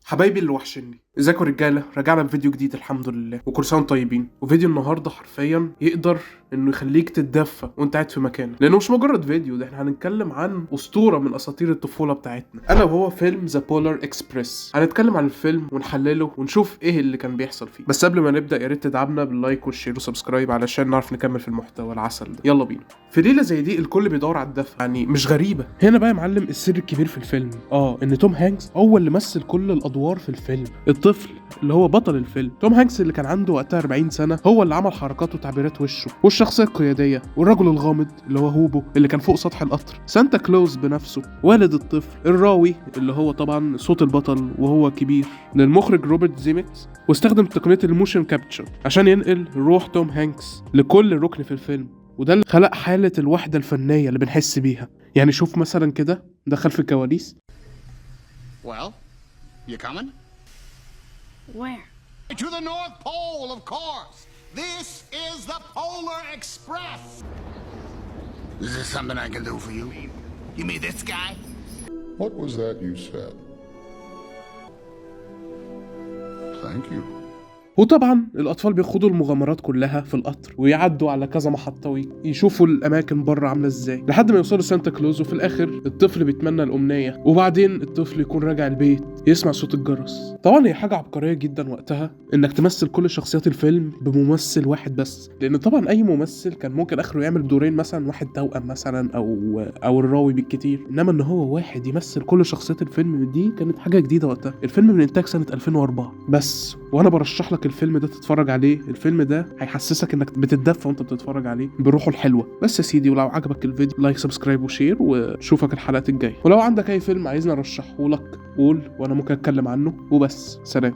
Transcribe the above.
حبايبي اللي وحشني، ازيكم رجاله؟ رجعنا بفيديو جديد الحمد لله، وكل سنه وانتم طيبين. وفيديو النهارده حرفيا يقدر انه يخليك تتدفى وانت قاعد في مكانك، لانه مش مجرد فيديو، ده احنا هنتكلم عن اسطوره من اساطير الطفوله بتاعتنا، الا وهو فيلم ذا بولار اكسبريس. هنتكلم عن الفيلم ونحلله ونشوف ايه اللي كان بيحصل فيه. بس قبل ما نبدا يا ريت تدعمنا باللايك والشير وسبسكرايب علشان نعرف نكمل في المحتوى العسل ده. يلا بينا. في ليله زي دي الكل بيدور على الدفى، يعني مش غريبه. هنا بقى يا معلم السر الكبير في الفيلم، ان توم هانكس هو اللي مثل كل الادوار في الفيلم. الطفل اللي هو بطل الفيلم، توم هانكس اللي كان عنده وقتها 40 سنه، هو اللي عمل حركات وتعبيرات وشه، والشخصيه القياديه، والرجل الغامض اللي هو هوبو اللي كان فوق سطح القطر، سانتا كلوز بنفسه، والد الطفل، الراوي اللي هو طبعا صوت البطل وهو كبير للمخرج روبرت زيمكس، واستخدم تقنيه الموشن كابتشر عشان ينقل روح توم هانكس لكل ركن في الفيلم. وده اللي خلق حاله الوحده الفنيه اللي بنحس بيها. يعني شوف مثلا كده دخل في الكواليس. Well, you coming? Where? To the North Pole, of course. This is the Polar Express. Is this something I can do for you? You mean this guy? What was that you said? Thank you. وطبعا الاطفال بيخوضوا المغامرات كلها في القطر، ويعدوا على كذا محطه ويشوفوا الاماكن بره عامله ازاي لحد ما يوصلوا سانتا كلوز. وفي الاخر الطفل بيتمنى الامنيه، وبعدين الطفل يكون راجع البيت يسمع صوت الجرس. طبعا هي حاجه عبقريه جدا وقتها انك تمثل كل شخصيات الفيلم بممثل واحد بس، لان طبعا اي ممثل كان ممكن اخره يعمل دورين، مثلا واحد توأم مثلا او الراوي بالكتير، انما ان هو واحد يمثل كل شخصيات الفيلم دي كانت حاجه جديده وقتها. الفيلم من انتاج سنه 2004 بس، وانا برشح لك الفيلم ده تتفرج عليه. الفيلم ده هيحسسك انك بتتدفى وانت بتتفرج عليه بروحه الحلوه. بس يا سيدي، ولو عجبك الفيديو لايك سبسكرايب وشير، وشوفك الحلقات الجايه. ولو عندك اي فيلم عايزني ارشحه لك قول وانا ممكن اتكلم عنه. وبس، سلام.